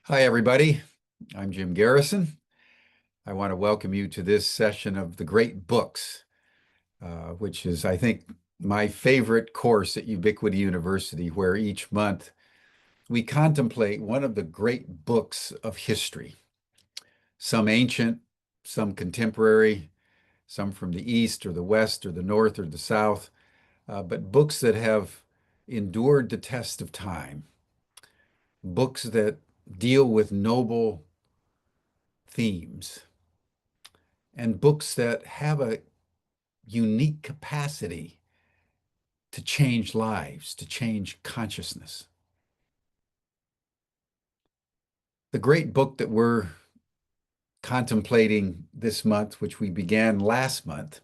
Hi, everybody. I'm Jim Garrison. I want to welcome you to this session of the Great Books, which is, I think, my favorite course at Ubiquity University, where each month we contemplate one of the great books of history, some ancient, some contemporary, some from the East or the West or the North or the South, but books that have endured the test of time, books that deal with noble themes and books that have a unique capacity to change lives, to change consciousness. The great book that we're contemplating this month, which we began last month,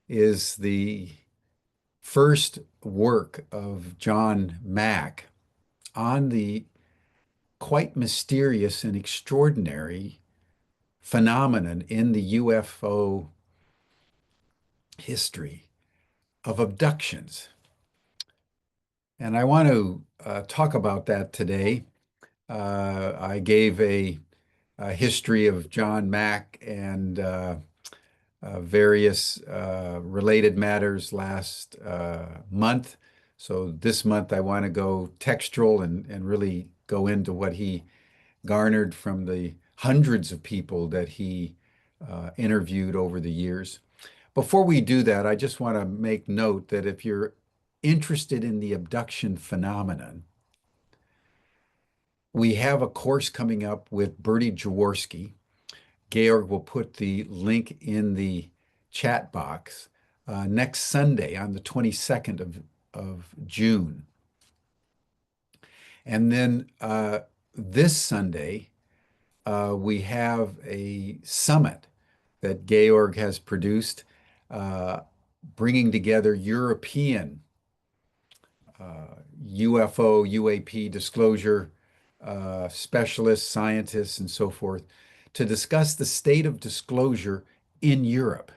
is the first work of John Mack on the quite mysterious and extraordinary phenomenon in the UFO history of abductions. And I want to talk about that today. I gave a history of John Mack and various related matters last month. So this month I want to go textual and really go into what he garnered from the hundreds of people that he interviewed over the years. Before we do that, I just want to make note that if you're interested in the abduction phenomenon, we have a course coming up with Bertie Jaworski. Georg will put the link in the chat box next Sunday on the 22nd of June. And then this Sunday, we have a summit that Georg has produced, bringing together European UFO, UAP disclosure specialists, scientists, and so forth to discuss the state of disclosure in Europe.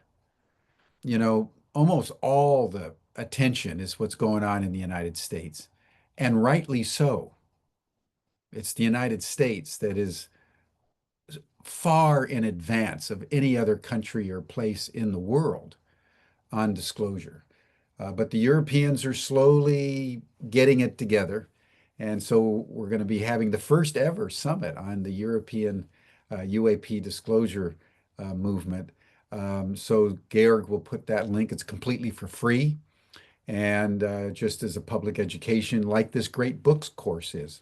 You know, almost all the attention is what's going on in the United States, and rightly so. It's the United States that is far in advance of any other country or place in the world on disclosure. But the Europeans are slowly getting it together. And so we're going to be having the first ever summit on the European UAP disclosure movement. So Georg will put that link. It's completely for free and just as a public education, like this great books course is.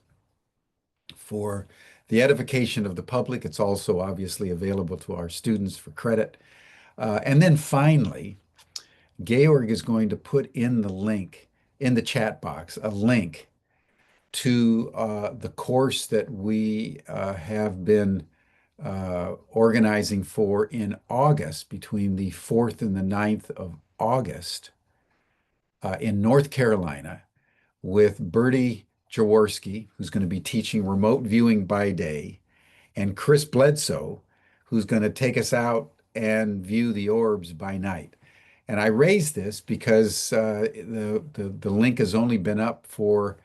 For the edification of the public, it's also obviously available to our students for credit. And then finally, Georg is going to put in the link in the chat box, a link to the course that we have been organizing for in August, between the 4th and the 9th of August in North Carolina, with Bertie Jaworski, who's going to be teaching remote viewing by day, and Chris Bledsoe, who's going to take us out and view the orbs by night. And I raised this because the link has only been up for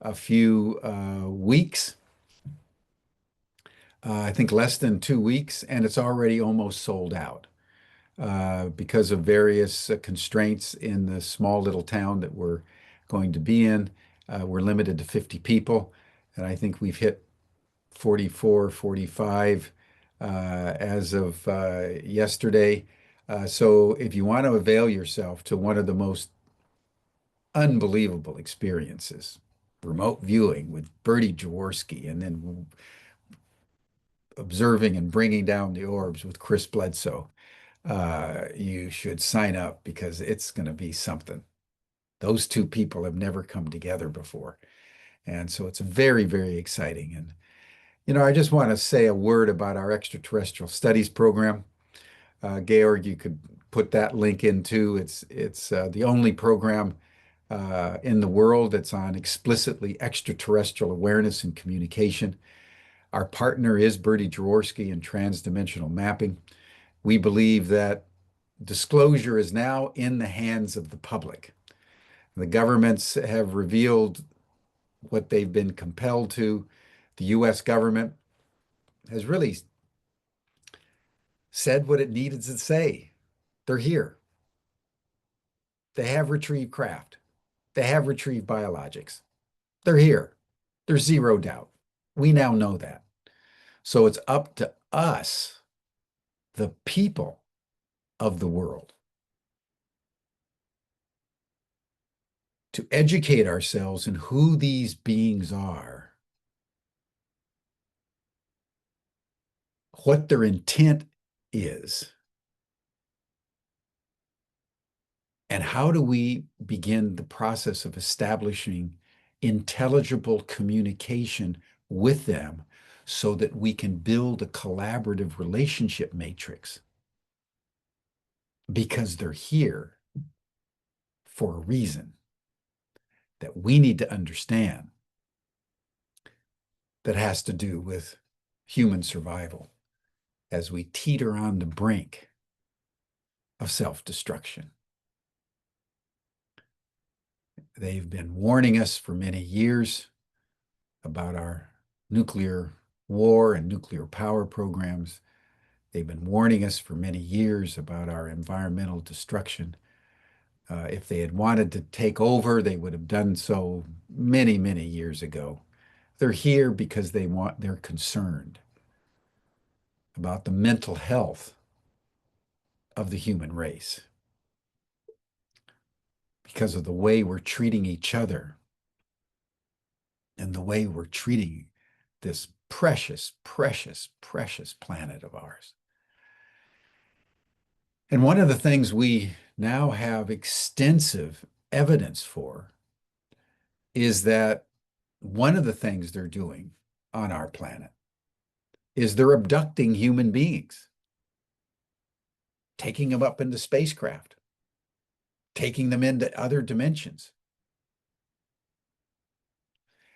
a few weeks, I think less than 2 weeks, and it's already almost sold out because of various constraints in the small little town that we're going to be in. We're limited to 50 people, and I think we've hit 44, 45 as of yesterday. So if you want to avail yourself to one of the most unbelievable experiences, remote viewing with Bertie Jaworski, and then observing and bringing down the orbs with Chris Bledsoe, you should sign up because it's going to be something. Those two people have never come together before. And so it's very, very exciting. And, you know, I just want to say a word about our extraterrestrial studies program. Georg, you could put that link in too. It's the only program in the world that's on explicitly extraterrestrial awareness and communication. Our partner is Bertie Jaworski in transdimensional mapping. We believe that disclosure is now in the hands of the public. The governments have revealed what they've been compelled to. The US government has really said what it needed to say. They're here. They have retrieved craft. They have retrieved biologics. They're here. There's zero doubt. We now know that. So it's up to us, the people of the world, to educate ourselves in who these beings are, what their intent is, and how do we begin the process of establishing intelligible communication with them so that we can build a collaborative relationship matrix, because they're here for a reason that we need to understand, that has to do with human survival as we teeter on the brink of self-destruction. They've been warning us for many years about our nuclear war and nuclear power programs. They've been warning us for many years about our environmental destruction. If they had wanted to take over, they would have done so many, many years ago. They're here because they're concerned about the mental health of the human race, because of the way we're treating each other and the way we're treating this precious, precious, precious planet of ours. And one of the things we now have extensive evidence for is that one of the things they're doing on our planet is they're abducting human beings, taking them up into spacecraft, taking them into other dimensions.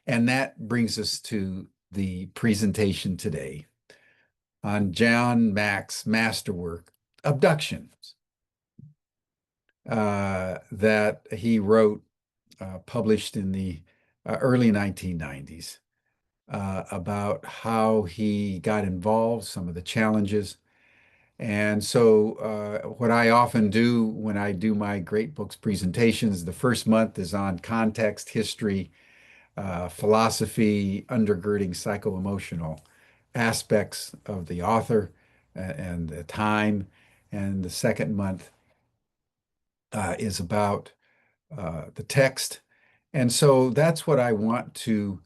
And that brings us to the presentation today on John Mack's masterwork, Abduction, that he wrote, published in the early 1990s, about how he got involved, some of the challenges. And so what I often do when I do my Great Books presentations, the first month is on context, history, philosophy, undergirding psycho-emotional aspects of the author and the time. And the second month is about the text. And so that's what I want to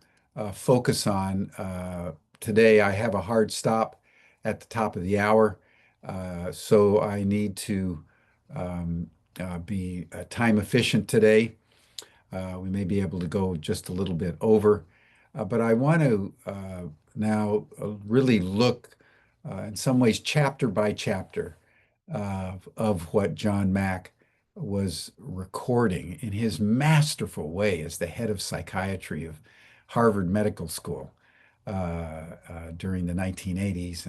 focus on today. I have a hard stop at the top of the hour, so I need to be time efficient today. We may be able to go just a little bit over, but I want to now really look in some ways chapter by chapter of what John Mack was recording in his masterful way as the head of psychiatry of Harvard Medical School during the 1980s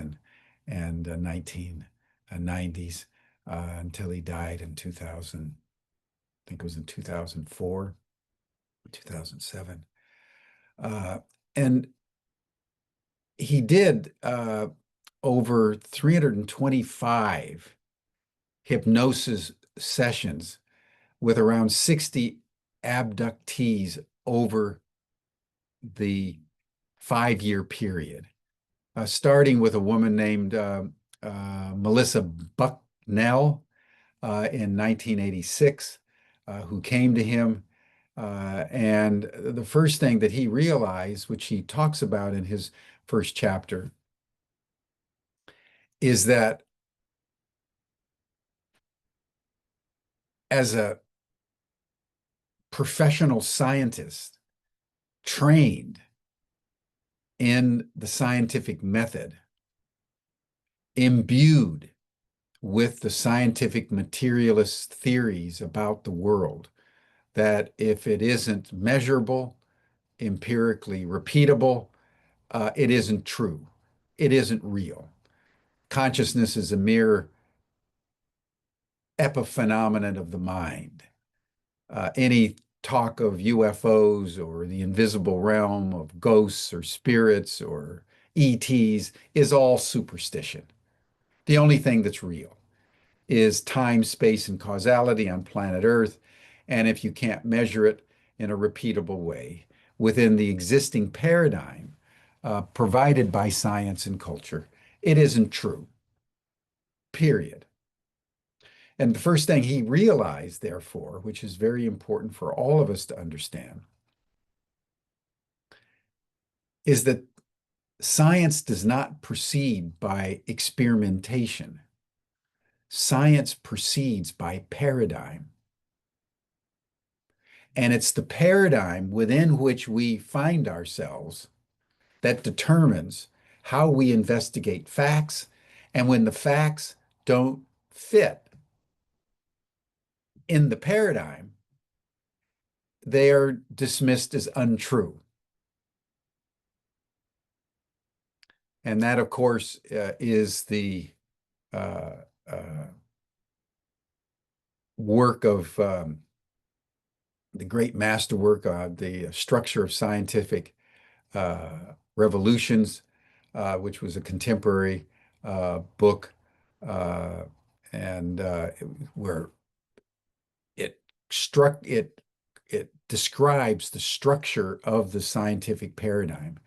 and 1990s until he died in 2000. I think it was in 2004, 2007. And he did over 325 hypnosis sessions with around 60 abductees over the 5-year period, starting with a woman named Melissa Bucknell in 1986, who came to him. And the first thing that he realized, which he talks about in his first chapter, is that as a professional scientist trained in the scientific method, imbued with the scientific materialist theories about the world, that if it isn't measurable, empirically repeatable, it isn't true. It isn't real. Consciousness is a mere epiphenomenon of the mind. Any talk of UFOs or the invisible realm of ghosts or spirits or ETs is all superstition. The only thing that's real is time, space, and causality on planet Earth. And if you can't measure it in a repeatable way within the existing paradigm provided by science and culture, it isn't true, period. And the first thing he realized, therefore, which is very important for all of us to understand, is that science does not proceed by experimentation. Science proceeds by paradigm. And it's the paradigm within which we find ourselves that determines how we investigate facts. And when the facts don't fit in the paradigm, they are dismissed as untrue. And that, of course, is the uh, uh, work of the great masterwork, the structure of scientific revolutions, which was a contemporary book, uh, and where it struck it describes the structure of the scientific paradigm.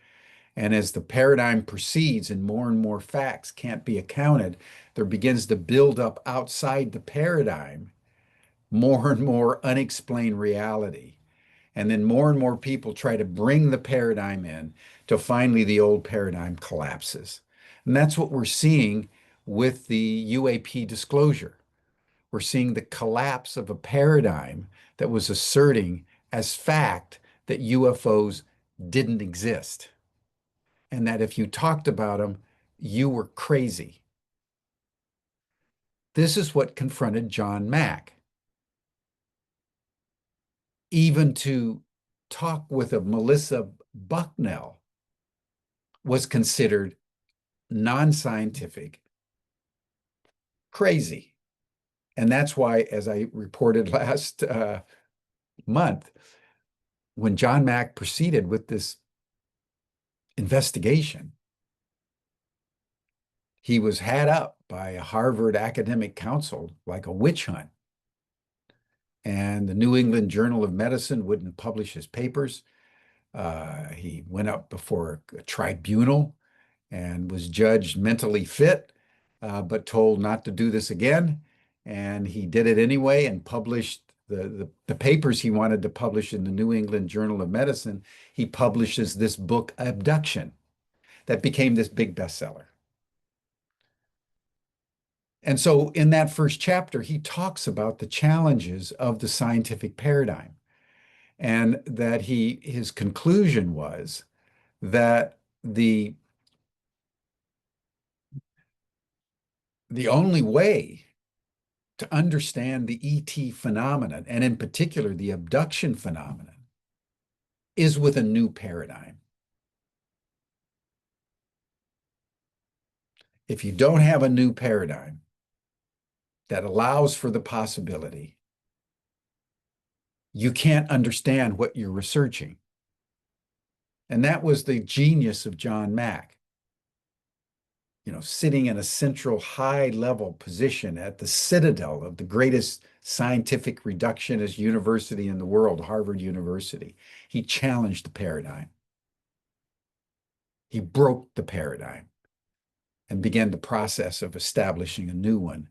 And as the paradigm proceeds and more facts can't be accounted, there begins to build up outside the paradigm more and more unexplained reality. And then more and more people try to bring the paradigm in till finally the old paradigm collapses. And that's what we're seeing with the UAP disclosure. We're seeing the collapse of a paradigm that was asserting as fact that UFOs didn't exist, and that if you talked about them, you were crazy. This is what confronted John Mack. Even to talk with a Melissa Bucknell was considered non-scientific, crazy. And that's why, as I reported last month, when John Mack proceeded with this investigation, he was had up by a Harvard academic council like a witch hunt. And the New England Journal of Medicine wouldn't publish his papers. He went up before a tribunal and was judged mentally fit, but told not to do this again. And he did it anyway and published the papers he wanted to publish in the New England Journal of Medicine. He publishes this book, Abduction, that became this big bestseller. And so in that first chapter, he talks about the challenges of the scientific paradigm, and that his conclusion was that the only way to understand the ET phenomenon, and in particular the abduction phenomenon, is with a new paradigm. If you don't have a new paradigm that allows for the possibility, you can't understand what you're researching. And that was the genius of John Mack. Sitting in a central high-level position at the citadel of the greatest scientific reductionist university in the world, Harvard University. He challenged the paradigm. He broke the paradigm and began the process of establishing a new one.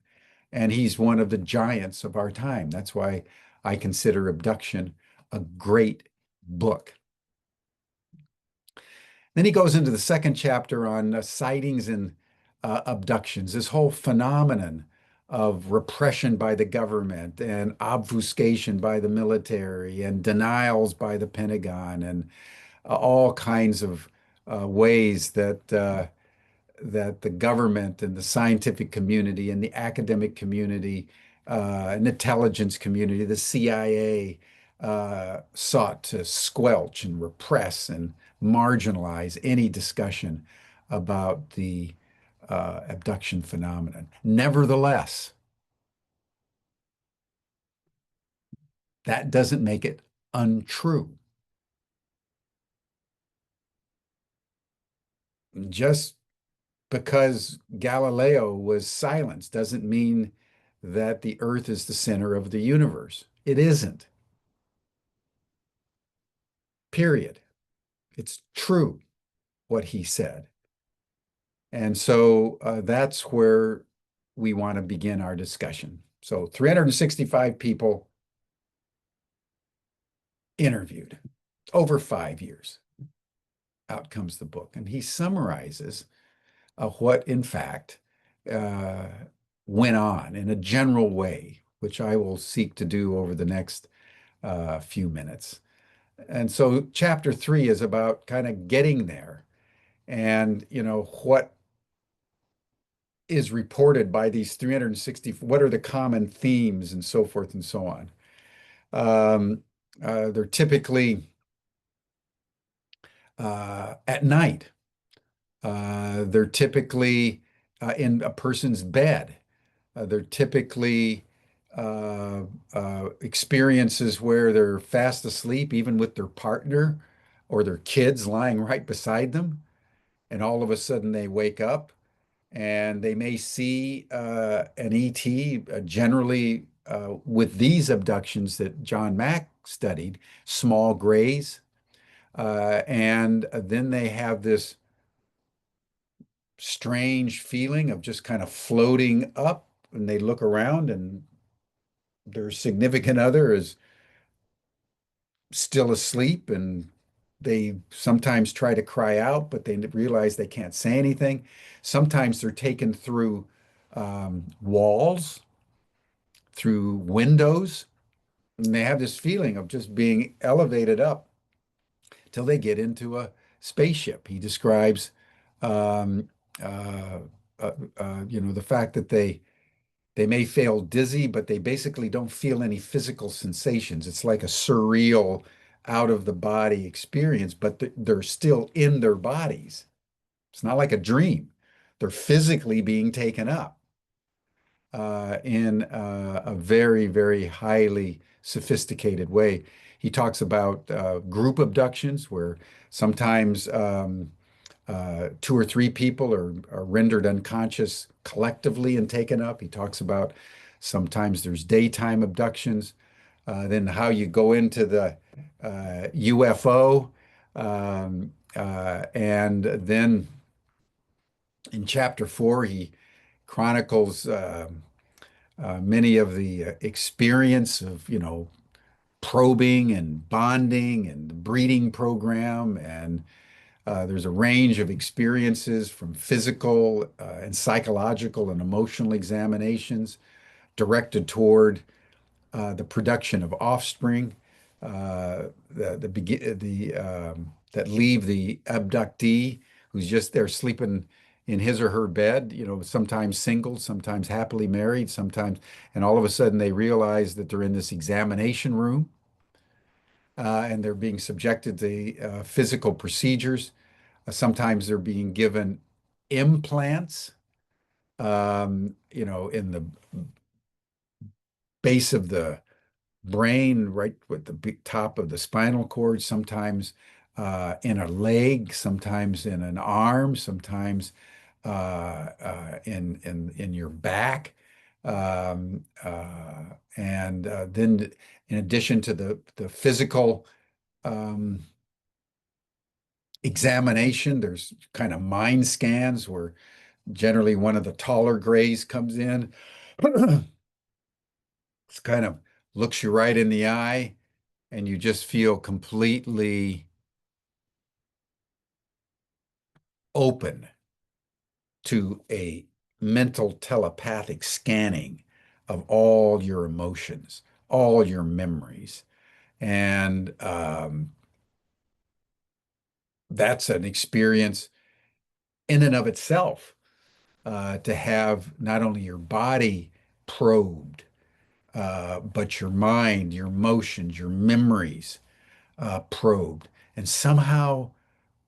And he's one of the giants of our time. That's why I consider Abduction a great book. Then he goes into the second chapter on sightings and abductions, this whole phenomenon of repression by the government and obfuscation by the military and denials by the Pentagon and all kinds of ways that the government and the scientific community and the academic community and intelligence community, the CIA, sought to squelch and repress and marginalize any discussion about the abduction phenomenon. Nevertheless, that doesn't make it untrue. Just because Galileo was silenced doesn't mean that the earth is the center of the universe. It isn't, period. It's true what he said. And so that's where we want to begin our discussion. So 365 people interviewed over 5 years. Out comes the book. And he summarizes what, in fact, uh, went on in a general way, which I will seek to do over the next few minutes. And so chapter 3 is about kind of getting there and, what is reported by these 360, what are the common themes and so forth and so on. Um, they're typically at night. They're typically in a person's bed. They're typically experiences where they're fast asleep, even with their partner or their kids lying right beside them. And all of a sudden they wake up and they may see an ET, generally with these abductions that John Mack studied, small grays. And then they have this strange feeling of just kind of floating up, and they look around and their significant other is still asleep, and they sometimes try to cry out, but they realize they can't say anything. Sometimes they're taken through walls, through windows, and they have this feeling of just being elevated up till they get into a spaceship. He describes, um, uh, the fact that they may feel dizzy, but they basically don't feel any physical sensations. It's like a surreal, out of the body experience, but they're still in their bodies. It's not like a dream. They're physically being taken up in a very, very highly sophisticated way. He talks about group abductions where sometimes two or three people are rendered unconscious collectively and taken up. He talks about sometimes there's daytime abductions, then how you go into the UFO, and then in chapter 4, he chronicles many of the experience of, probing and bonding and the breeding program. And there's a range of experiences from physical and psychological and emotional examinations directed toward the production of offspring that leave the abductee who's just there sleeping in his or her bed, sometimes single, sometimes happily married, sometimes, and all of a sudden they realize that they're in this examination room and they're being subjected to physical procedures. Sometimes they're being given implants, in the base of the brain, right with the top of the spinal cord, sometimes in a leg, sometimes in an arm, sometimes in your back. And then in addition to the physical um, examination, there's kind of mind scans where generally one of the taller grays comes in. It's kind of looks you right in the eye, and you just feel completely open to a mental telepathic scanning of all your emotions, all your memories. And that's an experience in and of itself, to have not only your body probed, but your mind, your emotions, your memories probed, and somehow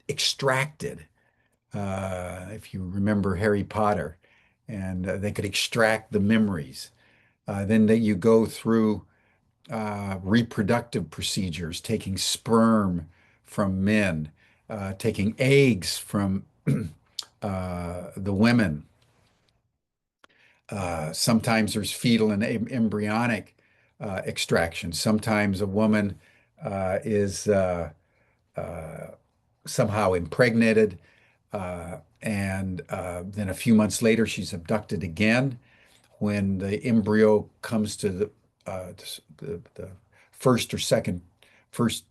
extracted. If you remember Harry Potter, and they could extract the memories. Then that you go through reproductive procedures, taking sperm from men, taking eggs from the women. Sometimes there's fetal and embryonic extraction. Sometimes a woman is somehow impregnated, and then a few months later she's abducted again. When the embryo comes to the first or second, first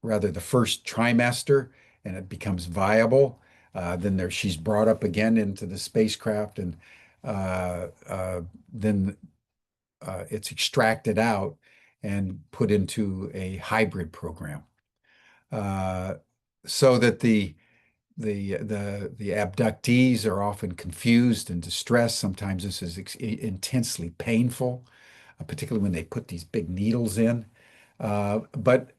rather the first trimester, and it becomes viable, then she's brought up again into the spacecraft, and then it's extracted out and put into a hybrid program, uh, so that the abductees are often confused and distressed. Sometimes this is intensely painful, particularly when they put these big needles in. But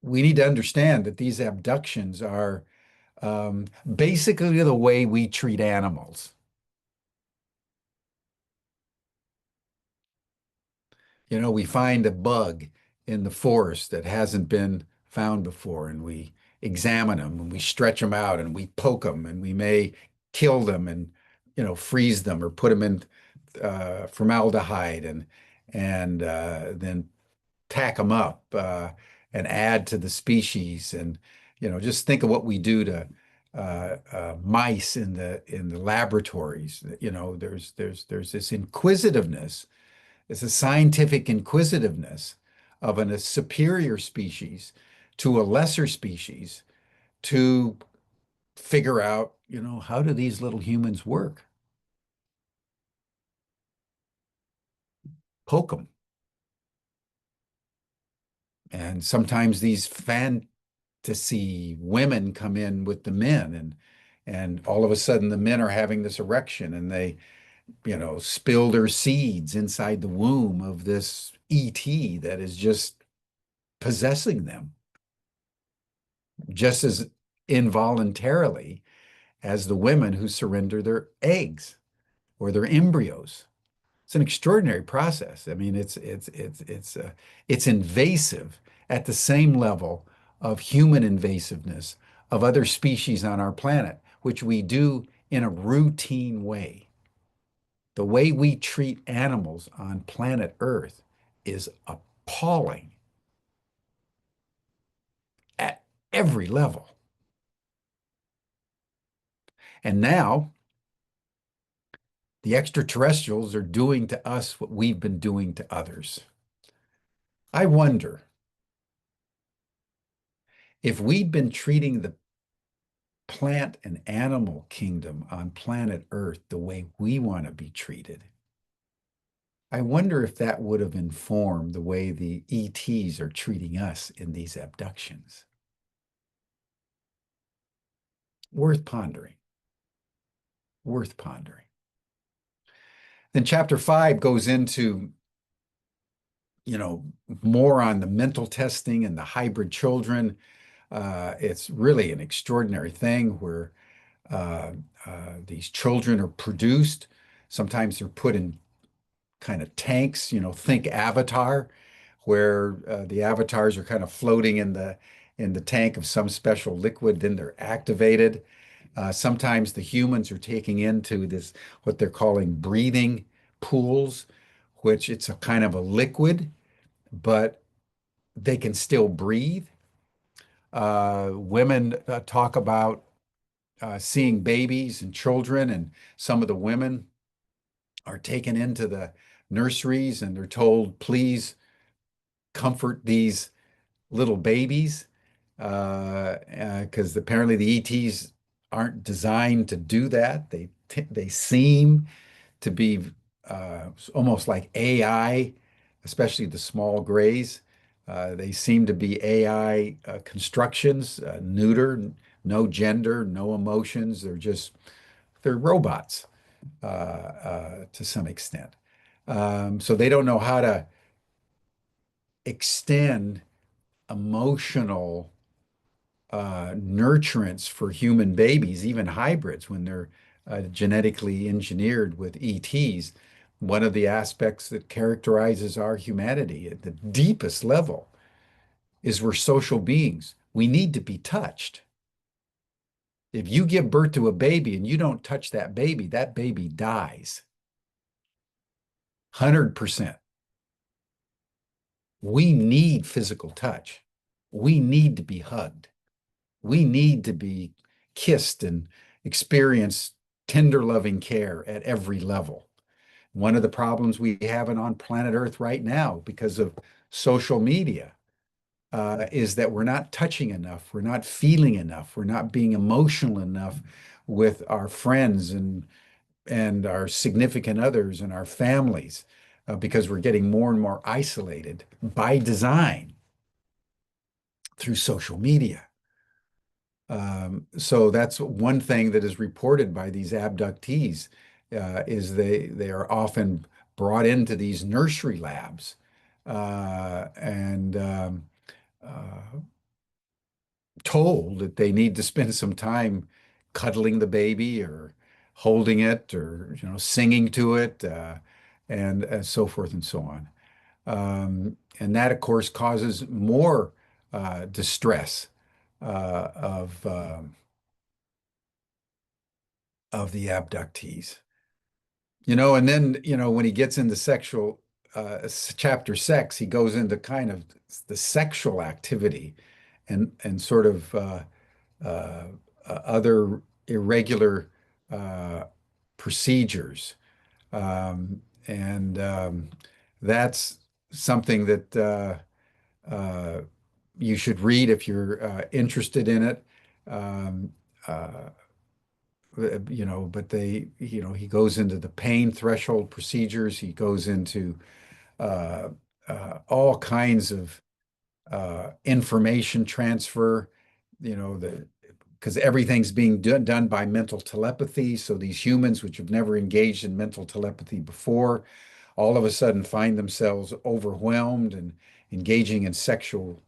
we need to understand that these abductions are basically the way we treat animals. You know, we find a bug in the forest that hasn't been found before, and we examine them and we stretch them out and we poke them and we may kill them and, freeze them or put them in formaldehyde and then tack them up and add to the species. And, just think of what we do to mice in the laboratories. There's this inquisitiveness. It's a scientific inquisitiveness of a superior species to a lesser species to figure out, how do these little humans work? Poke them. And sometimes these fantasy women come in with the men, and all of a sudden the men are having this erection, and they, spill their seeds inside the womb of this ET that is just possessing them just as involuntarily as the women who surrender their eggs or their embryos. It's an extraordinary process. I mean, it's invasive at the same level of human invasiveness of other species on our planet, which we do in a routine way. The way we treat animals on planet Earth is appalling at every level. And now the extraterrestrials are doing to us what we've been doing to others. I wonder if we'd been treating the plant and animal kingdom on planet Earth the way we want to be treated. I wonder if that would have informed the way the ETs are treating us in these abductions. Worth pondering. Worth pondering. Then chapter 5 goes into, more on the mental testing and the hybrid children. It's really an extraordinary thing where uh, these children are produced. Sometimes they're put in kind of tanks, think Avatar, where the avatars are kind of floating in the tank of some special liquid, then they're activated. Sometimes the humans are taking into this what they're calling breathing pools, which it's a kind of a liquid, but they can still breathe. Women talk about seeing babies and children, and some of the women are taken into the nurseries and they're told, please comfort these little babies, because apparently the ETs aren't designed to do that. They seem to be almost like AI, especially the small grays. They seem to be AI constructions, neuter, no gender, no emotions. They're robots to some extent. So they don't know how to extend emotional nurturance for human babies, even hybrids, when they're genetically engineered with ETs. One of the aspects that characterizes our humanity at the deepest level is we're social beings. We need to be touched. If you give birth to a baby and you don't touch that baby dies. 100%. We need physical touch. We need to be hugged. We need to be kissed and experience tender, loving care at every level. One of the problems we have on planet Earth right now because of social media is that we're not touching enough, we're not feeling enough, we're not being emotional enough with our friends and our significant others and our families because we're getting more and more isolated by design through social media. So that's one thing that is reported by these abductees is they are often brought into these nursery labs and uh, told that they need to spend some time cuddling the baby or holding it or singing to it and so forth and so on. And that, of course, causes more distress uh, of uh, of the abductees. And then, when he gets into sexual chapter sex, he goes into kind of the sexual activity and sort of uh, other irregular uh, procedures. And that's something that uh, you should read if you're interested in it. Um, uh, but he goes into the pain threshold procedures. He goes into uh, all kinds of information transfer, because everything's being done by mental telepathy. So these humans, which have never engaged in mental telepathy before, all of a sudden find themselves overwhelmed and engaging in sexual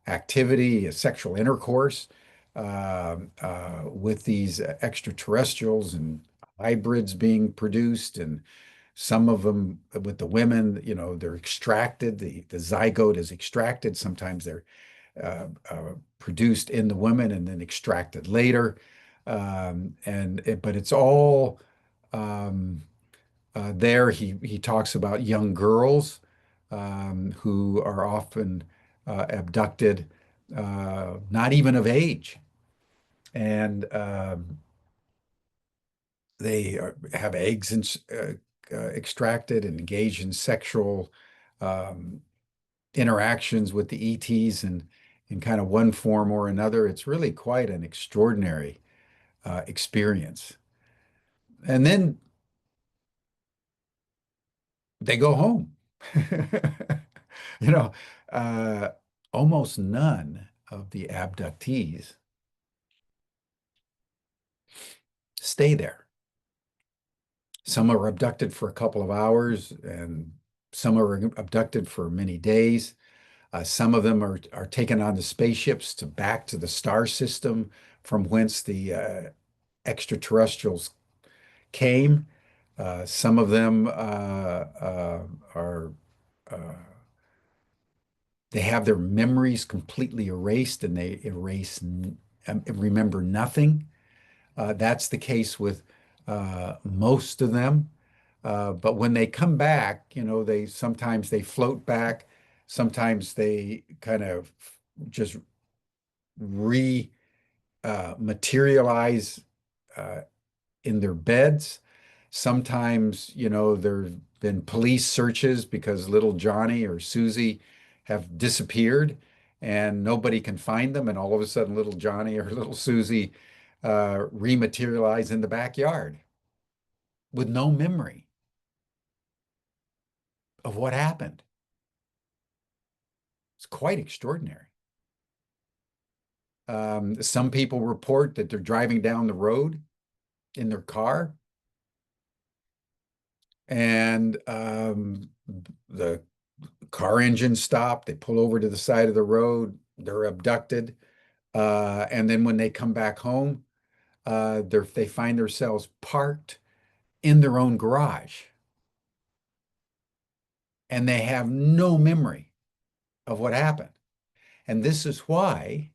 activity, sexual intercourse with these extraterrestrials and hybrids being produced. And some of them with the women, they're extracted, the zygote is extracted. Sometimes they're produced in the women and then extracted later. But it's all um, there. He talks about young girls who are often abducted, not even of age, and have eggs extracted and engage in sexual um, interactions with the ETs and in kind of one form or another. It's really quite an extraordinary experience. And then they go home. You know, uh, Almost none of the abductees stay there. Some are abducted for a couple of hours, and some are abducted for many days. Some of them are taken on the spaceships to back to the star system from whence the extraterrestrials came. Some of them are they have their memories completely erased and they remember nothing. That's the case with most of them. But when they come back, they sometimes they float back, sometimes they kind of just re materialize uh, in their beds. Sometimes, there have been police searches because little Johnny or Susie have disappeared and nobody can find them. And all of a sudden, little Johnny or little Susie rematerialize in the backyard with no memory of what happened. It's quite extraordinary. Some people report that they're driving down the road in their car and the car engine stopped. They pull over to the side of the road. They're abducted. And then when they come back home, they find themselves parked in their own garage. and they have no memory of what happened. And this is why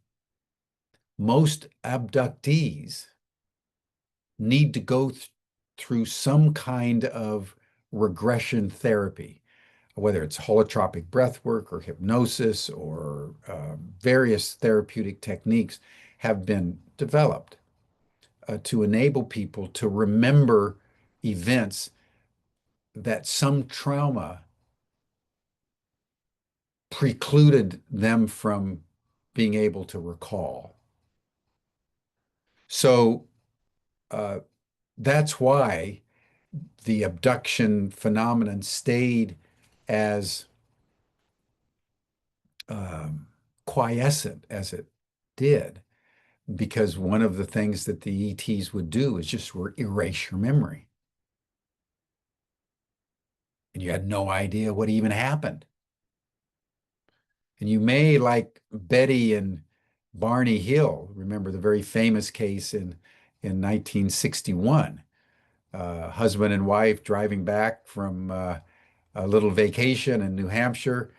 most abductees need to go through some kind of regression therapy, whether it's holotropic breath work or hypnosis or various therapeutic techniques have been developed to enable people to remember events that some trauma precluded them from being able to recall. So uh, that's why the abduction phenomenon stayed as um, quiescent as it did, because one of the things that the ETs would do is just erase your memory. And you had no idea what even happened. And you may, like Betty and Barney Hill, remember the very famous case in 1961, husband and wife driving back from a little vacation in New Hampshire,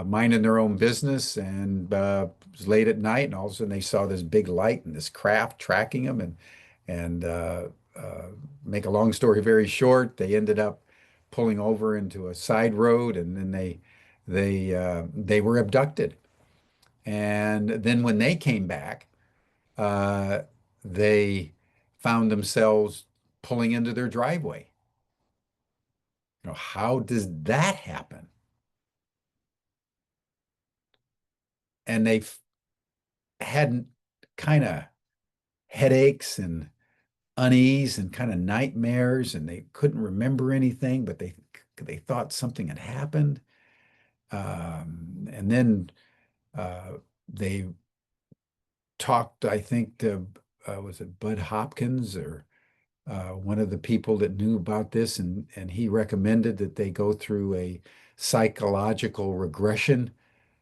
minding their own business, and it was late at night, and all of a sudden they saw this big light and this craft tracking them, and make a long story very short, they ended up pulling over into a side road, and then they were abducted. And then when they came back, uh, they found themselves pulling into their driveway. How does that happen? And they had kind of headaches and unease and kind of nightmares, and they couldn't remember anything, but they thought something had happened. And then uh, they talked, I think, to was it Bud Hopkins or one of the people that knew about this, and he recommended that they go through a psychological regression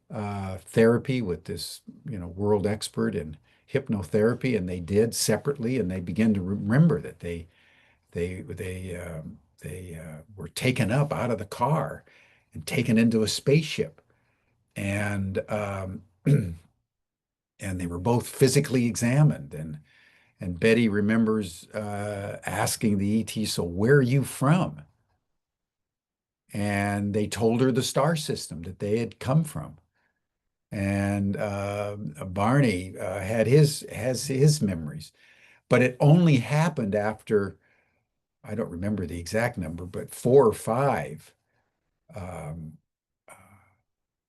therapy with this, world expert in hypnotherapy, and they did separately, and they began to remember that they were taken up out of the car and taken into a spaceship, and and they were both physically examined, and Betty remembers asking the ET, "So where are you from?" And they told her the star system that they had come from. And Barney has his memories, but it only happened after, I don't remember the exact number, but 4 or 5 um, uh,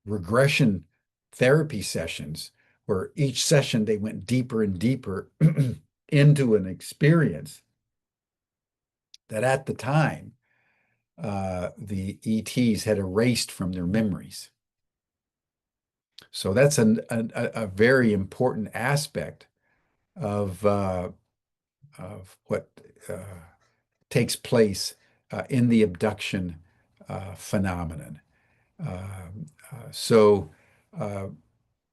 regression therapy sessions, where each session they went deeper and deeper into an experience that at the time the ETs had erased from their memories. So that's a very important aspect of what takes place in the abduction phenomenon. So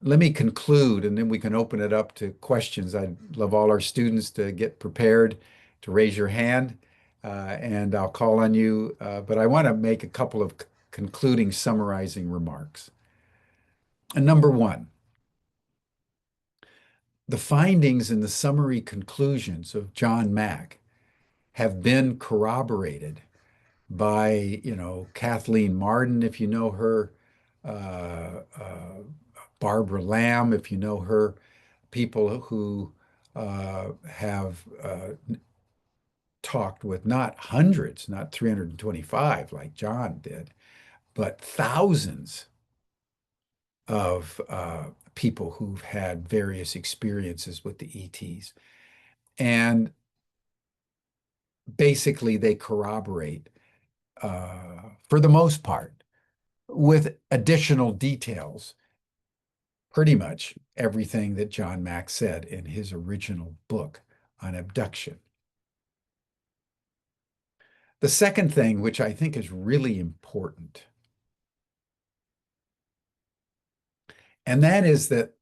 let me conclude, and then we can open it up to questions. I'd love all our students to get prepared to raise your hand, and I'll call on you. But I want to make a couple of concluding, summarizing remarks. And number one, the findings and the summary conclusions of John Mack have been corroborated by, Kathleen Marden, if you know her, Barbara Lamb, if you know her, people who have talked with not hundreds, not 325 like John did, but thousands of people who've had various experiences with the ETs. And basically, they corroborate, for the most part, with additional details, pretty much everything that John Mack said in his original book on abduction. The second thing, which I think is really important, and that is that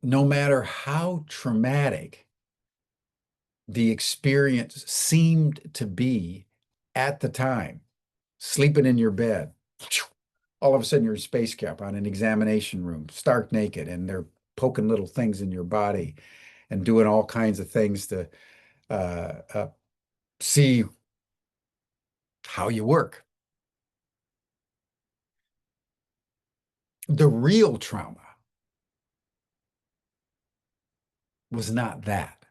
no matter how traumatic the experience seemed to be at the time, sleeping in your bed, All of a sudden, you're in space camp on an examination room, stark naked, and they're poking little things in your body and doing all kinds of things to see how you work. The real trauma was not that.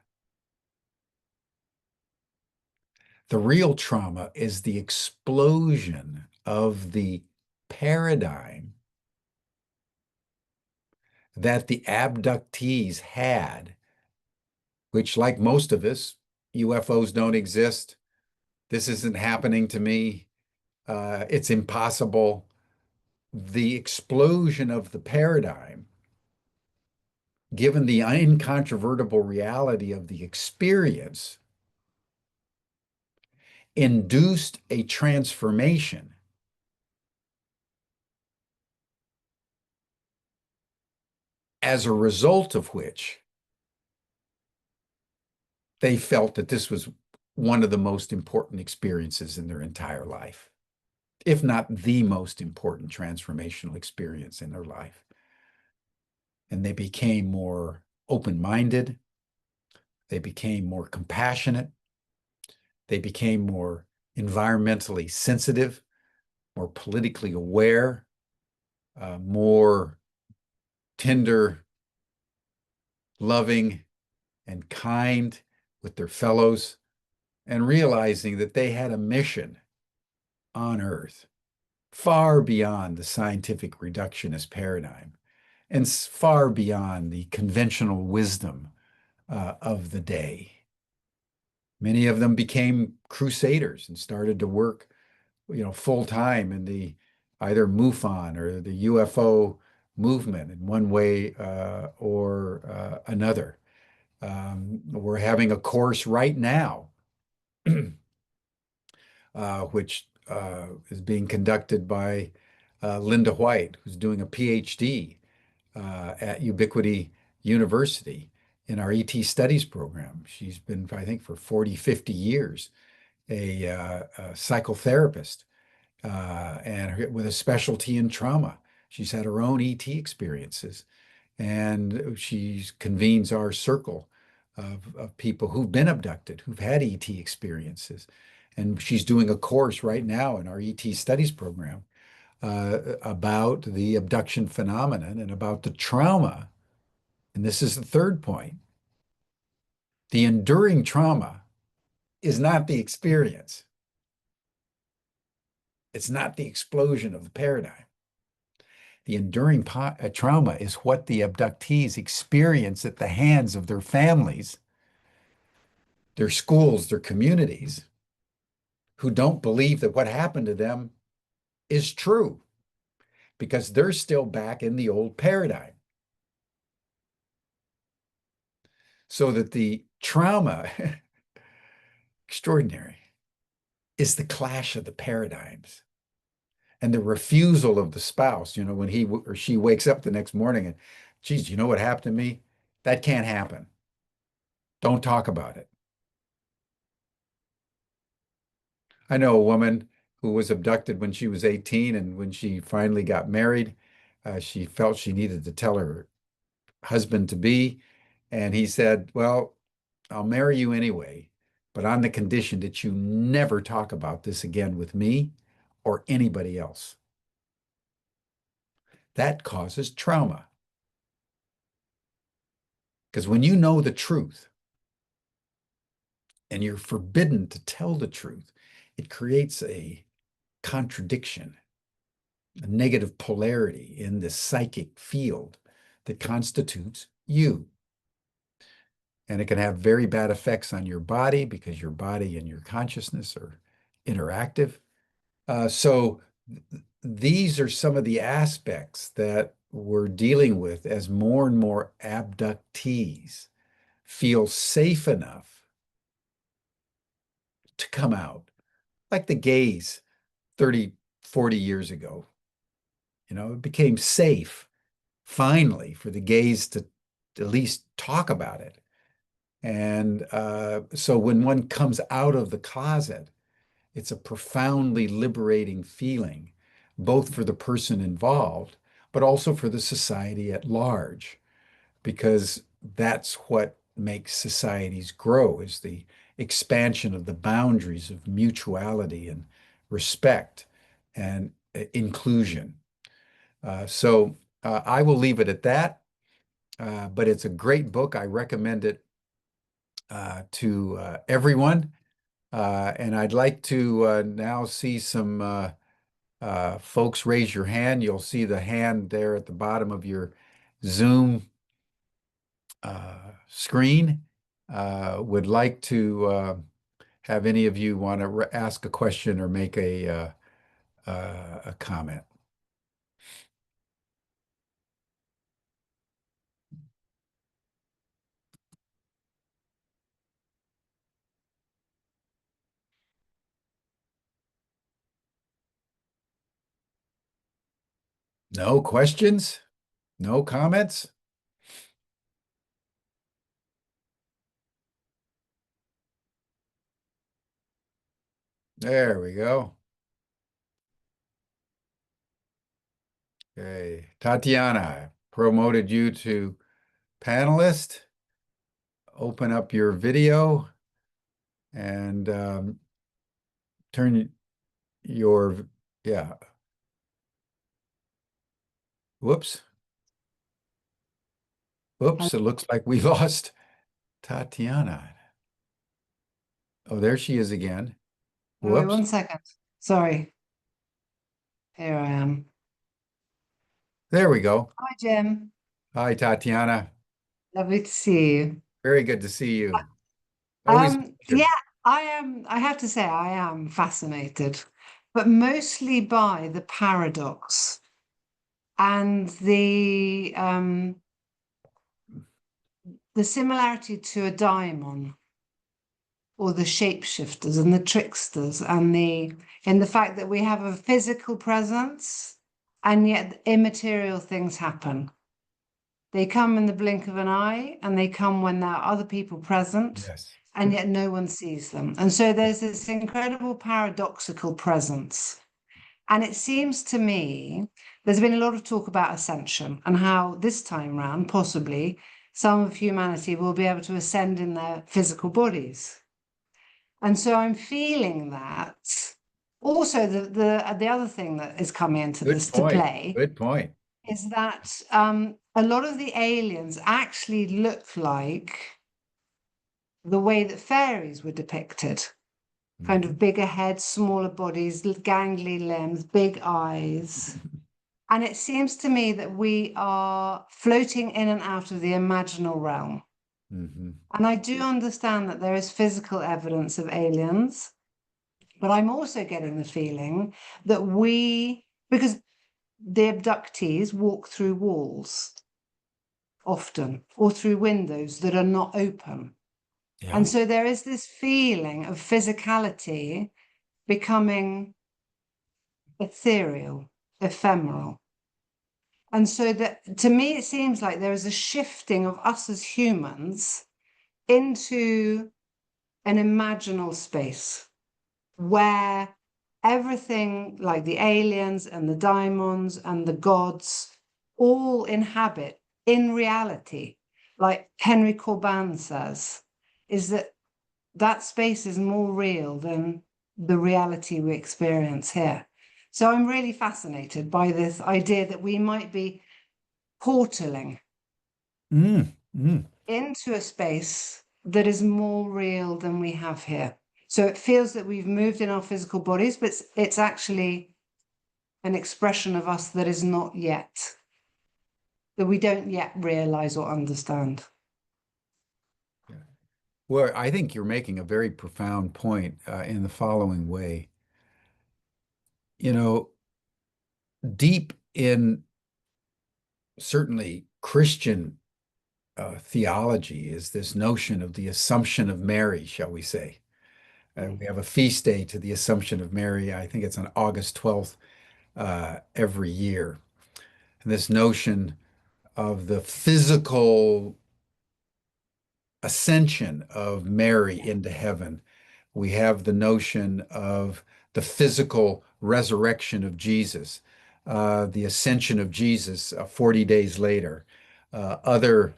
The real trauma is the explosion of the paradigm that the abductees had, which, like most of us, UFOs don't exist. This isn't happening to me. It's impossible. The explosion of the paradigm, given the incontrovertible reality of the experience, induced a transformation as a result of which they felt that this was one of the most important experiences in their entire life, if not the most important transformational experience in their life. And they became more open-minded. They became more compassionate. They became more environmentally sensitive, more politically aware, more tender, loving, and kind with their fellows, and realizing that they had a mission on Earth far beyond the scientific reductionist paradigm and far beyond the conventional wisdom of the day. Many of them became crusaders and started to work, full time in the either MUFON or the UFO movement in one way or another. We're having a course right now, which is being conducted by Linda White, who's doing a PhD at Ubiquity University in our ET Studies program. She's been, I think, for 40, 50 years, a psychotherapist and with a specialty in trauma. She's had her own ET experiences, and she convenes our circle of people who've been abducted, who've had ET experiences. And she's doing a course right now in our ET Studies program about the abduction phenomenon and about the trauma. And this is the third point. The enduring trauma is not the experience. It's not the explosion of the paradigm. The enduring trauma is what the abductees experience at the hands of their families, their schools, their communities, who don't believe that what happened to them is true because they're still back in the old paradigm. So that the trauma, extraordinary, is the clash of the paradigms and the refusal of the spouse, when he or she wakes up the next morning and, geez, you know what happened to me? That can't happen. Don't talk about it. I know a woman who was abducted when she was 18, and when she finally got married, she felt she needed to tell her husband to be, and he said, well, I'll marry you anyway, but on the condition that you never talk about this again with me or anybody else. That causes trauma. Because when you know the truth and you're forbidden to tell the truth, it creates a contradiction, a negative polarity in the psychic field that constitutes you. And it can have very bad effects on your body because your body and your consciousness are interactive. So these are some of the aspects that we're dealing with as more and more abductees feel safe enough to come out, like the gays 30, 40 years ago. It became safe finally for the gays to at least talk about it. And so when one comes out of the closet, it's a profoundly liberating feeling both for the person involved, but also for the society at large, because that's what makes societies grow is the expansion of the boundaries of mutuality and respect and inclusion. I will leave it at that. But it's a great book. I recommend it to everyone. And I'd like to now see some folks raise your hand. You'll see the hand there at the bottom of your Zoom screen. Would like to have any of you want to ask a question or make a comment. No questions? No comments? There we go. Okay. Tatiana, I promoted you to panelist. Open up your video and turn your, yeah. Whoops. Whoops. It looks like we lost Tatiana. Oh, there she is again. Wait Whoops. 1 second. Sorry. Here I am. There we go. Hi, Jim. Hi, Tatiana. Lovely to see you. Very good to see you. Always a Yeah, pleasure. I am. I have to say, I am fascinated, but mostly by the paradox and the similarity to a daimon or the shapeshifters and the tricksters and in the fact that we have a physical presence and yet immaterial things happen. They come in the blink of an eye and they come when there are other people present, Yes. and yet no one sees them. And so there's this incredible paradoxical presence. And it seems to me there's been a lot of talk about ascension and how this time round, possibly, some of humanity will be able to ascend in their physical bodies. And so I'm feeling that. Also, the other thing that is coming into Good this to point. play Good point. is that a lot of the aliens actually look like the way that fairies were depicted, kind Mhm. of bigger heads, smaller bodies, gangly limbs, big eyes. And it seems to me that we are floating in and out of the imaginal realm. Mhm. And I do understand that there is physical evidence of aliens, but I'm also getting the feeling that because the abductees walk through walls often or through windows that are not open. Yeah. And so there is this feeling of physicality becoming ethereal, ephemeral. And so that to me, it seems like there is a shifting of us as humans into an imaginal space where everything like the aliens and the daimons and the gods all inhabit in reality, like Henry Corbin says, is that space is more real than the reality we experience here. So I'm really fascinated by this idea that we might be portaling Mm. Mm. into a space that is more real than we have here. So it feels that we've moved in our physical bodies, but it's actually an expression of us that is not yet, that we don't yet realize or understand. Yeah. Well, I think you're making a very profound point in the following way. You know, deep in certainly Christian theology is this notion of the Assumption of Mary, shall we say. We have a feast day to the Assumption of Mary. I think it's on August 12th every year. And this notion of the physical ascension of Mary into heaven. We have the notion of the physical resurrection of Jesus, the ascension of Jesus 40 days later, other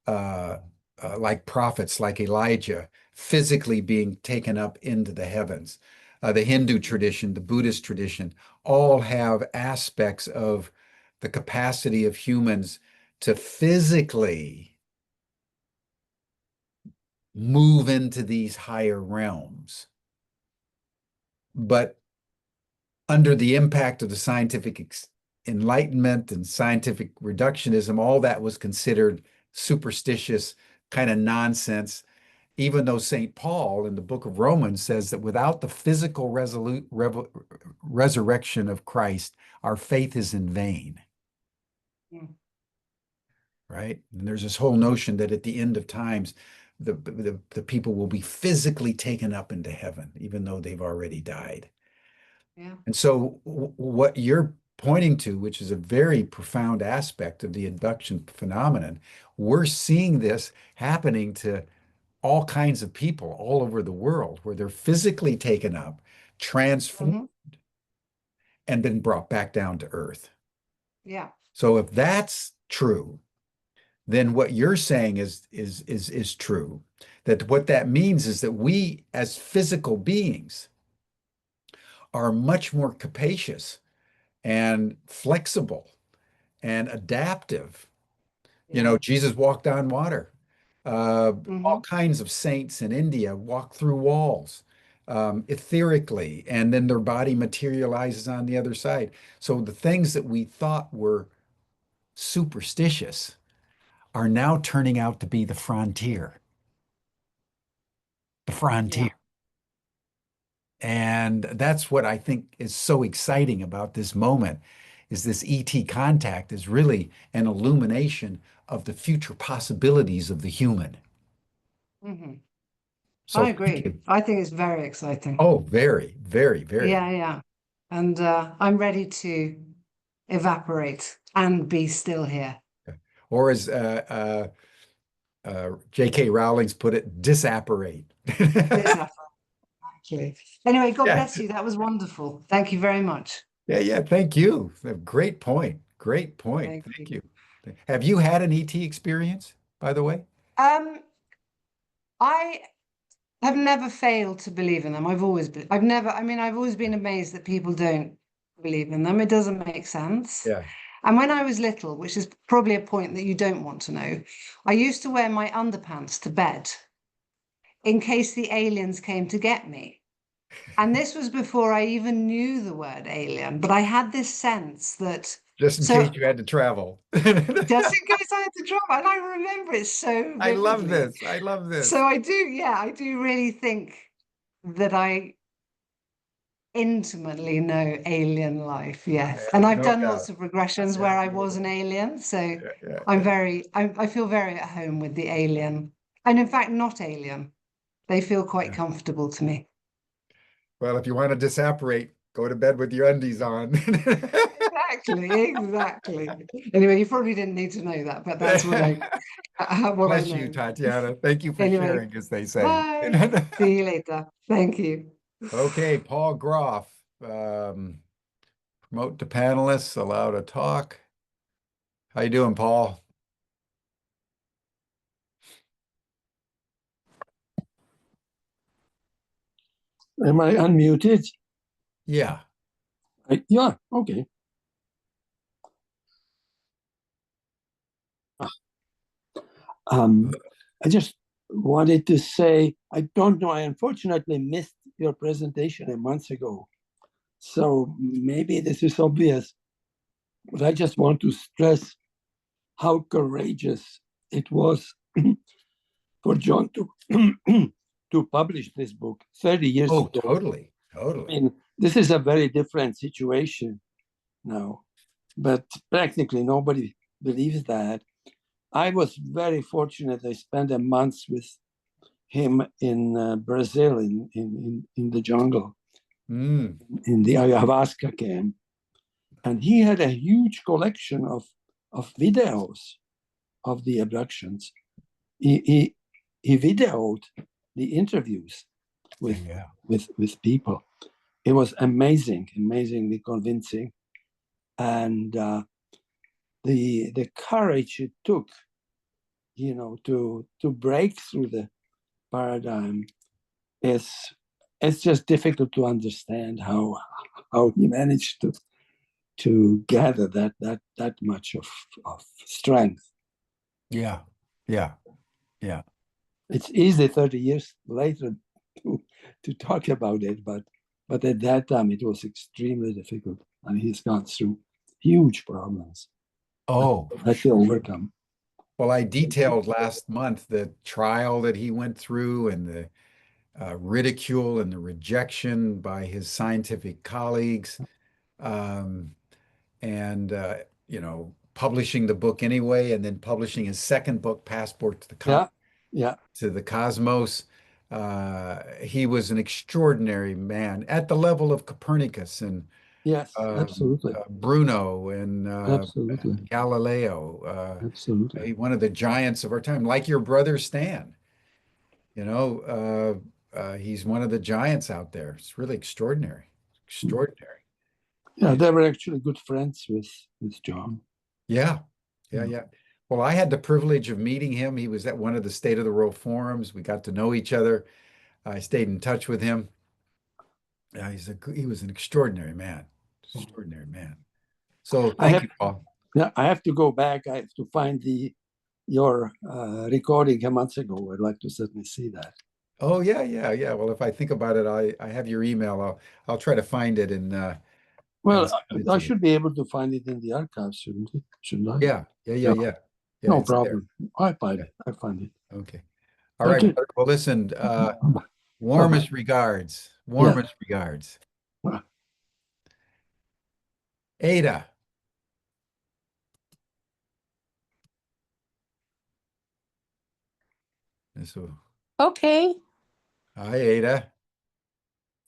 like prophets like Elijah physically being taken up into the heavens. The Hindu tradition, the Buddhist tradition, all have aspects of the capacity of humans to physically move into these higher realms. But under the impact of the scientific enlightenment and scientific reductionism, all that was considered superstitious, kind of nonsense, even though St. Paul in the book of Romans says that without the physical resurrection of Christ, our faith is in vain. Mm. Right? And there's this whole notion that at the end of times, the people will be physically taken up into heaven, even though they've already died. Yeah. And so what you're pointing to, which is a very profound aspect of the abduction phenomenon, we're seeing this happening to all kinds of people all over the world where they're physically taken up, transformed, Hmm. and then brought back down to earth. Yeah. So if that's true, then what you're saying is true. That what that means is that we as physical beings are much more capacious and flexible and adaptive. You Yeah. know, Jesus walked on water. Hmm. All kinds of saints in India walk through walls etherically, and then their body materializes on the other side. So the things that we thought were superstitious are now turning out to be the frontier. The frontier. Yeah. And that's what I think is so exciting about this moment is this ET contact is really an illumination of the future possibilities of the human. Hmm. So I thank agree. you. I think it's very exciting. Oh, very, very, very. Yeah, yeah. And I'm ready to evaporate and be still here. Or as J.K. Rowling's put it, disapparate. Exactly. Anyway, God Yeah, bless you. That was wonderful. Thank you very much. yeah, yeah. Thank you. Great point. Great point. Thank Thank you. you. Have you had an ET experience, by the way? Um, I have never failed to believe in them. I've never, I mean, I've always been amazed that people don't believe in them. It doesn't make sense. Yeah. And when I was little, which is probably a point that you don't want to know, I used to wear my underpants to bed in case the aliens came to get me. And this was before I even knew the word alien, but I had this sense that, Just in case so you had to travel. just in case I had to drop, and I remember it so I love vividly. this. I love So this. I do, yeah, I do really think that I intimately know alien life, I yes. And have I've no done doubt. lots of I regressions where have I no was an doubt. alien. So Yeah, yeah, I'm yeah. very, I feel very at home with the alien. And in fact, not alien. They feel quite Yeah. comfortable to me. Well, if you want to disapparate, go to bed with your undies on. Exactly, exactly. Anyway, you probably didn't need to know that, but that's what I Bless you, know. Tatiana. Thank you for Anyway, sharing, as they say. bye. See you later. Thank you. Okay, Paul Groff, promote to panelists, allow to talk. How you doing, Paul? Am I unmuted? Yeah. Yeah, okay. Um, I just wanted to say, I don't know, I unfortunately missed your presentation a month ago. So maybe this is obvious, but I just want to stress how courageous it was for John to to publish this book 30 years Oh, ago. totally. I Totally. mean, this is a very different situation now, but practically nobody believes that. I was very fortunate. I spent a month with him in Brazil, in the jungle, Mm. in the ayahuasca camp. And he had a huge collection of videos of the abductions. He videoed the interviews with, Yeah. with people. it was amazingly convincing. And the courage it took, to break through the paradigm is, it's just difficult to understand how he managed to gather that much of strength. Yeah, yeah, yeah. It's easy 30 years later to talk about it, but at that time it was extremely difficult, and he's gone through huge problems Oh, that he overcome. well, I detailed last month the trial that he went through and the ridicule and the rejection by his scientific colleagues, um, and publishing the book anyway, and then publishing his second book, Passport to the Yeah, yeah, Cosmos. He was an extraordinary man at the level of Copernicus and yes, absolutely, Bruno and absolutely, Galileo. absolutely. One of the giants of our time, like your brother Stan. He's one of the giants out there. It's really extraordinary, extraordinary. Yeah, they were actually good friends with John. Yeah, yeah, Yeah. yeah. Well, I had the privilege of meeting him. He was at one of the State of the World forums. We got to know each other. I stayed in touch with him. He was an extraordinary man, extraordinary man. So I thank have you, Paul. Yeah, I have to go back. I have to find your recording a month ago. I'd like to certainly see that. Oh yeah, yeah, yeah. Well, if I think about it, I have your email. I'll try to find it and Well, send it I to you. should be able to find it in the archives, shouldn't I? Yeah, yeah, yeah, Yeah, yeah. Yeah, no it's there. problem. I find Yeah. it. I find it. Okay. All right, Okay. brother. Well, listen, Bye-bye. warmest regards. Yeah. Warmest regards. Ada. So, Okay. hi, Ada.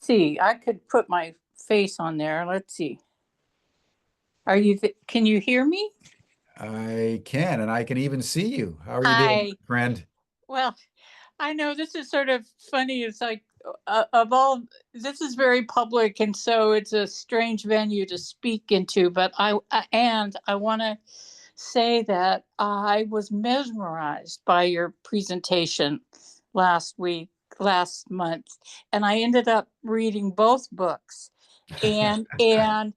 See, I could put my face on there. Let's see. Can you hear me? I can, and I can even see you. How are you doing, Hi. friend? Well, I know this is sort of funny. It's like, of all, this is very public, and so it's a strange venue to speak into. But I want to say that I was mesmerized by your presentation last week, last month, and I ended up reading both books, and and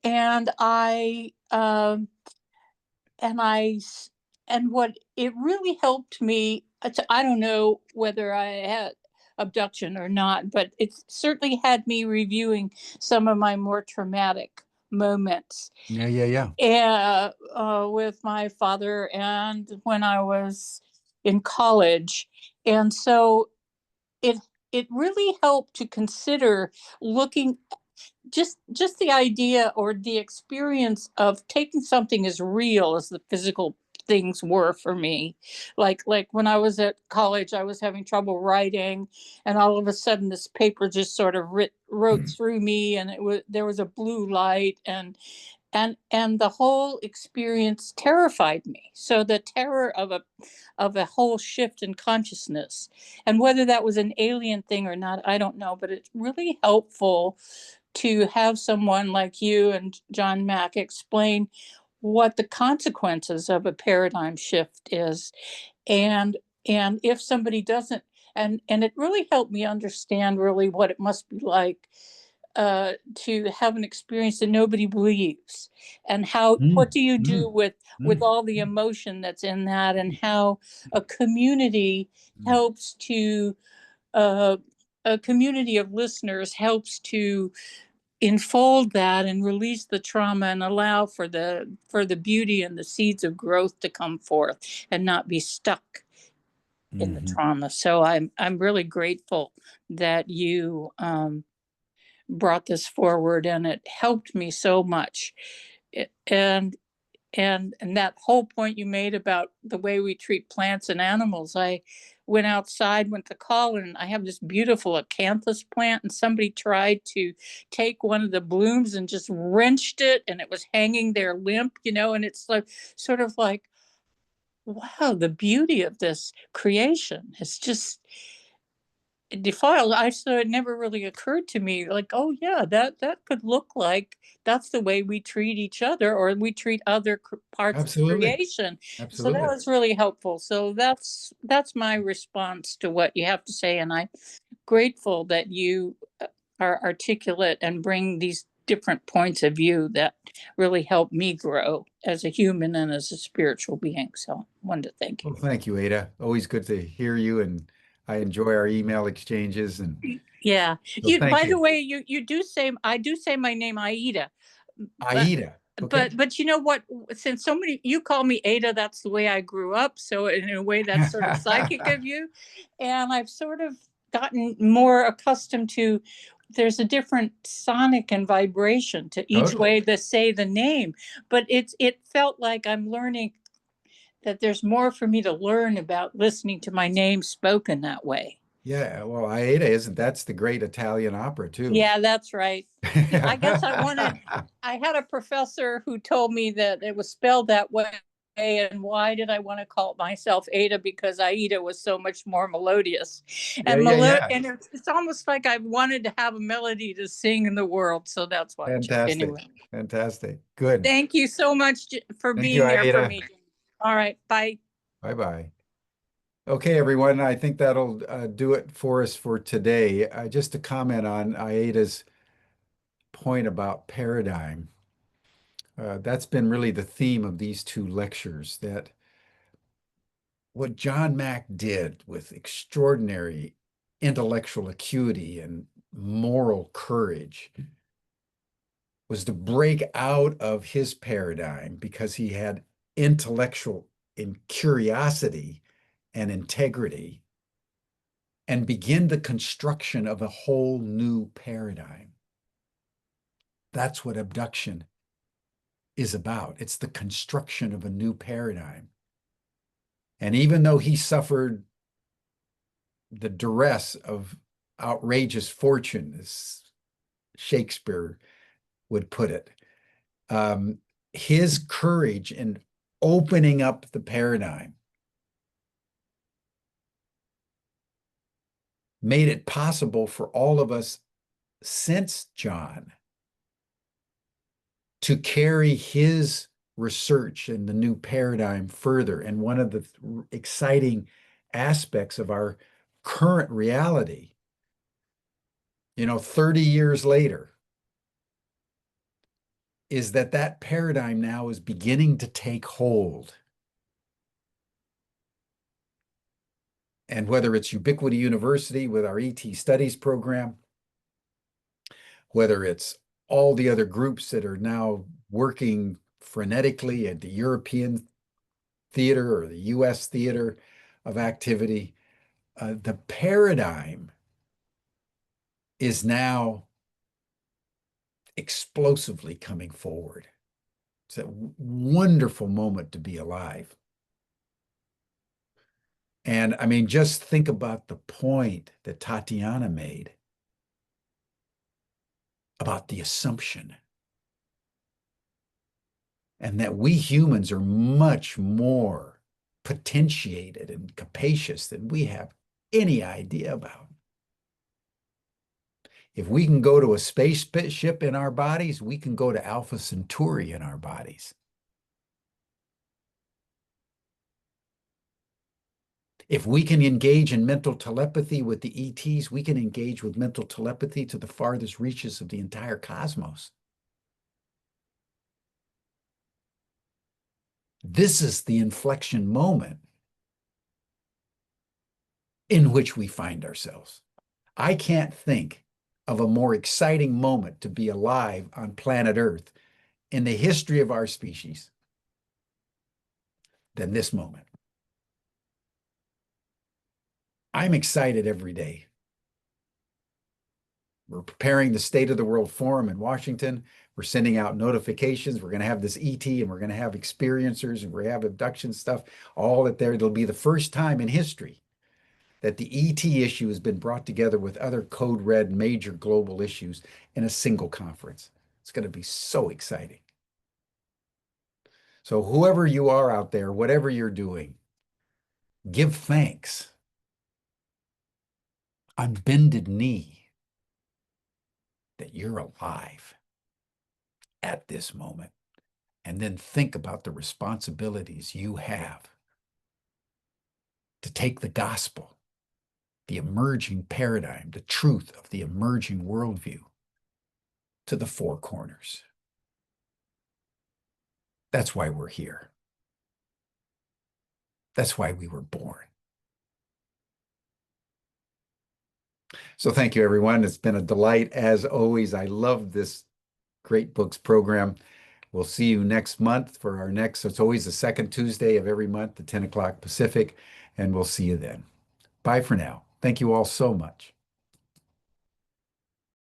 and I and what it really helped me. I don't know whether I had abduction or not, but it certainly had me reviewing some of my more traumatic moments Yeah, yeah, yeah. with my father and when I was in college. And so it it really helped to consider looking just the idea or the experience of taking something as real as the physical things were for me. Like when I was at college, I was having trouble writing, and all of a sudden this paper just sort of wrote through me, and there was a blue light, and the whole experience terrified me. So the terror of a whole shift in consciousness, and whether that was an alien thing or not, I don't know, but it's really helpful to have someone like you and John Mack explain what the consequences of a paradigm shift is, and if somebody doesn't, and it really helped me understand really what it must be like to have an experience that nobody believes, and how what Mm, do you do mm, with mm, all the emotion that's in that, and how a community mm, helps to uh, a community of listeners helps to enfold that and release the trauma and allow for the beauty and the seeds of growth to come forth and not be stuck in the mhm. trauma. So I'm really grateful that you brought this forward, and it helped me so much. And that whole point you made about the way we treat plants and animals, I went to call, and I have this beautiful acanthus plant, and somebody tried to take one of the blooms and just wrenched it, and it was hanging there limp, and it's like sort of like, wow, the beauty of this creation is just defiled. So it never really occurred to me, like, oh yeah, that could look like that's the way we treat each other, or we treat other parts of Absolutely. creation. So that Absolutely. was really helpful. So that's my response to what you have to say, and I'm grateful that you are articulate and bring these different points of view that really help me grow as a human and as a spiritual being. So I wanted to thank you. Well, thank you, Ada. Always good to hear you, and I enjoy our email exchanges. And Yeah. so thank By the you. way, you do say, I do say my name Aida, but Aida. Okay. you know what? Since so many you call me Ada, that's the way I grew up. So in a way, that's sort of psychic of you, and I've sort of gotten more accustomed to. There's a different sonic and vibration to each Totally. way to say the name, but it felt like I'm learning that there's more for me to learn about listening to my name spoken that way. Yeah. Well, Aida isn't. That's the great Italian opera too. Yeah, that's right. I guess I had a professor who told me that it was spelled that way. And why did I want to call myself Ada? Because Aida was so much more melodious. Yeah, yeah, yeah. And it's almost like I wanted to have a melody to sing in the world. So that's why. Fantastic. Anyway, Fantastic. Good. thank you so much for Thank you, being there for Aida. me. All right. Bye. Bye-bye. Okay, everyone. I think that'll do it for us for today. Just to comment on Aida's point about paradigm. That's been really the theme of these two lectures, that what John Mack did with extraordinary intellectual acuity and moral courage was to break out of his paradigm because he had intellectual curiosity and integrity, and begin the construction of a whole new paradigm. That's what abduction is about. It's the construction of a new paradigm. And even though he suffered the duress of outrageous fortune, as Shakespeare would put it, his courage in opening up the paradigm made it possible for all of us since John to carry his research and the new paradigm further. And one of the exciting aspects of our current reality, 30 years later, is that paradigm now is beginning to take hold. And whether it's Ubiquity University with our ET Studies program, whether it's all the other groups that are now working frenetically at the European theater or the US theater of activity, the paradigm is now explosively coming forward. It's a wonderful moment to be alive. And I mean, just think about the point that Tatiana made about the assumption, and that we humans are much more potentiated and capacious than we have any idea about. If we can go to a spaceship in our bodies, we can go to Alpha Centauri in our bodies. If we can engage in mental telepathy with the ETs, we can engage with mental telepathy to the farthest reaches of the entire cosmos. This is the inflection moment in which we find ourselves. I can't think of a more exciting moment to be alive on planet Earth in the history of our species than this moment. I'm excited every day. We're preparing the State of the World Forum in Washington. We're sending out notifications. We're going to have this ET, and we're going to have experiencers, and we're going to have abduction stuff, all that there. It'll be the first time in history that the ET issue has been brought together with other code red major global issues in a single conference. It's going to be so exciting. So whoever you are out there, whatever you're doing, give thanks. on bended knee that you're alive at this moment. And then think about the responsibilities you have to take the gospel, the emerging paradigm, the truth of the emerging worldview to the four corners. That's why we're here. That's why we were born. So thank you, everyone. It's been a delight as always. I love this Great Books program. We'll see you next month for our next, so it's always the second Tuesday of every month at 10 o'clock Pacific, and we'll see you then. Bye for now. Thank you all so much.